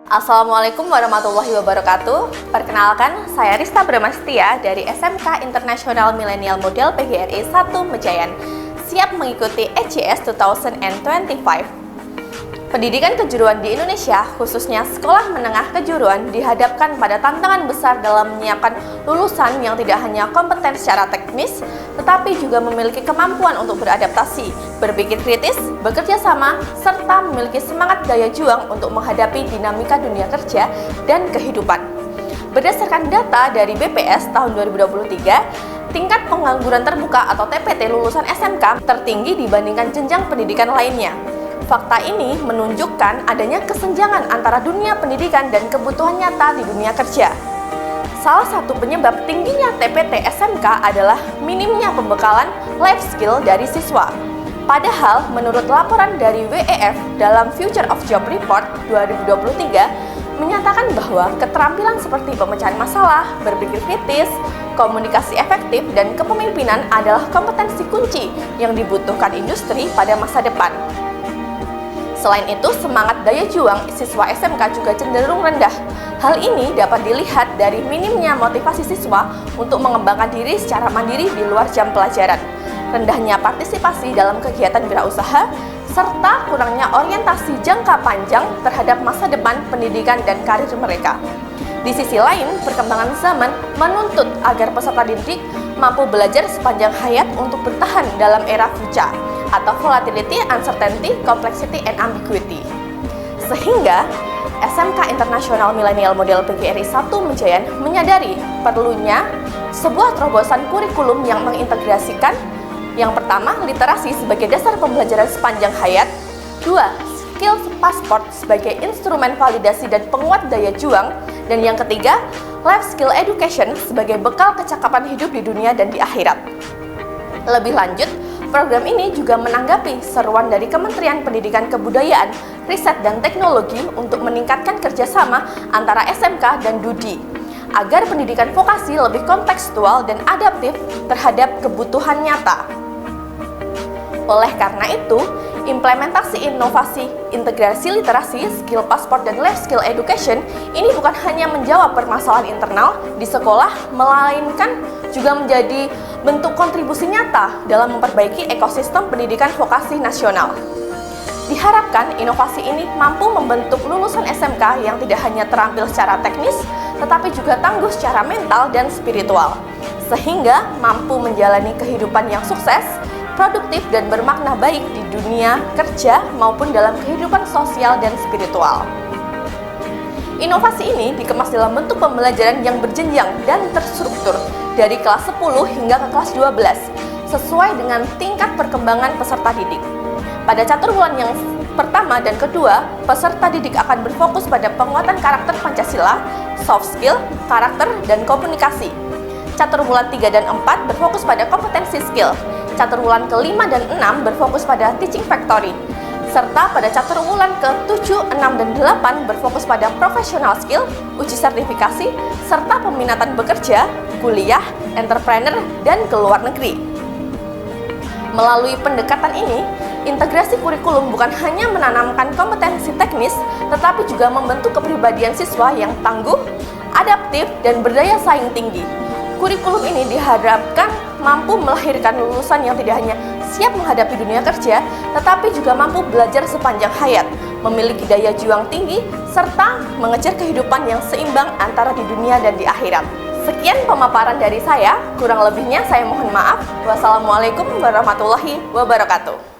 Assalamualaikum warahmatullahi wabarakatuh. Perkenalkan, saya Rista Bramastia dari SMK Internasional Millennial Model PGRI 1 Mejayan, siap mengikuti EJS 2025. Pendidikan kejuruan di Indonesia, khususnya sekolah menengah kejuruan, dihadapkan pada tantangan besar dalam menyiapkan lulusan yang tidak hanya kompeten secara teknis, tetapi juga memiliki kemampuan untuk beradaptasi, berpikir kritis, bekerja sama, serta memiliki semangat daya juang untuk menghadapi dinamika dunia kerja dan kehidupan. Berdasarkan data dari BPS tahun 2023, tingkat pengangguran terbuka atau TPT lulusan SMK tertinggi dibandingkan jenjang pendidikan lainnya. Fakta ini menunjukkan adanya kesenjangan antara dunia pendidikan dan kebutuhan nyata di dunia kerja. Salah satu penyebab tingginya TPT SMK adalah minimnya pembekalan life skill dari siswa. Padahal, menurut laporan dari WEF dalam Future of Job Report 2023, menyatakan bahwa keterampilan seperti pemecahan masalah, berpikir kritis, komunikasi efektif, dan kepemimpinan adalah kompetensi kunci yang dibutuhkan industri pada masa depan. Selain itu, semangat daya juang siswa SMK juga cenderung rendah. Hal ini dapat dilihat dari minimnya motivasi siswa untuk mengembangkan diri secara mandiri di luar jam pelajaran, rendahnya partisipasi dalam kegiatan wirausaha, serta kurangnya orientasi jangka panjang terhadap masa depan pendidikan dan karir mereka. Di sisi lain, perkembangan zaman menuntut agar peserta didik mampu belajar sepanjang hayat untuk bertahan dalam era VUCA atau Volatility, Uncertainty, Complexity, and Ambiguity. Sehingga, SMK Internasional Millennial Model PGRI 1 Mejayan menyadari perlunya sebuah terobosan kurikulum yang mengintegrasikan yang pertama, literasi sebagai dasar pembelajaran sepanjang hayat. 2. Skill passport sebagai instrumen validasi dan penguat daya juang. Dan yang ketiga, life skill education sebagai bekal kecakapan hidup di dunia dan di akhirat. Lebih lanjut, program ini juga menanggapi seruan dari Kementerian Pendidikan Kebudayaan, Riset dan Teknologi untuk meningkatkan kerjasama antara SMK dan DUDI, agar pendidikan vokasi lebih kontekstual dan adaptif terhadap kebutuhan nyata. Oleh karena itu, implementasi inovasi integrasi literasi, skill passport, dan life skill education ini bukan hanya menjawab permasalahan internal di sekolah, melainkan juga menjadi bentuk kontribusi nyata dalam memperbaiki ekosistem pendidikan vokasi nasional. Diharapkan inovasi ini mampu membentuk lulusan SMK yang tidak hanya terampil secara teknis, tetapi juga tangguh secara mental dan spiritual, sehingga mampu menjalani kehidupan yang sukses, produktif, dan bermakna baik di dunia kerja maupun dalam kehidupan sosial dan spiritual. Inovasi ini dikemas dalam bentuk pembelajaran yang berjenjang dan terstruktur dari kelas 10 hingga ke kelas 12, sesuai dengan tingkat perkembangan peserta didik. Pada catur bulan yang pertama dan kedua, peserta didik akan berfokus pada penguatan karakter Pancasila, soft skill, karakter, dan komunikasi. Catur bulan 3 dan 4 berfokus pada kompetensi skill. Catur bulan ke-5 dan 6 berfokus pada teaching factory. Serta pada catur bulan ke-7, 6, dan 8 berfokus pada professional skill, uji sertifikasi, serta peminatan bekerja, kuliah, entrepreneur, dan ke luar negeri. Melalui pendekatan ini, integrasi kurikulum bukan hanya menanamkan kompetensi teknis, tetapi juga membentuk kepribadian siswa yang tangguh, adaptif, dan berdaya saing tinggi. Kurikulum ini diharapkan mampu melahirkan lulusan yang tidak hanya siap menghadapi dunia kerja, tetapi juga mampu belajar sepanjang hayat, memiliki daya juang tinggi, serta mengejar kehidupan yang seimbang antara di dunia dan di akhirat. Sekian pemaparan dari saya, kurang lebihnya saya mohon maaf. Wassalamualaikum warahmatullahi wabarakatuh.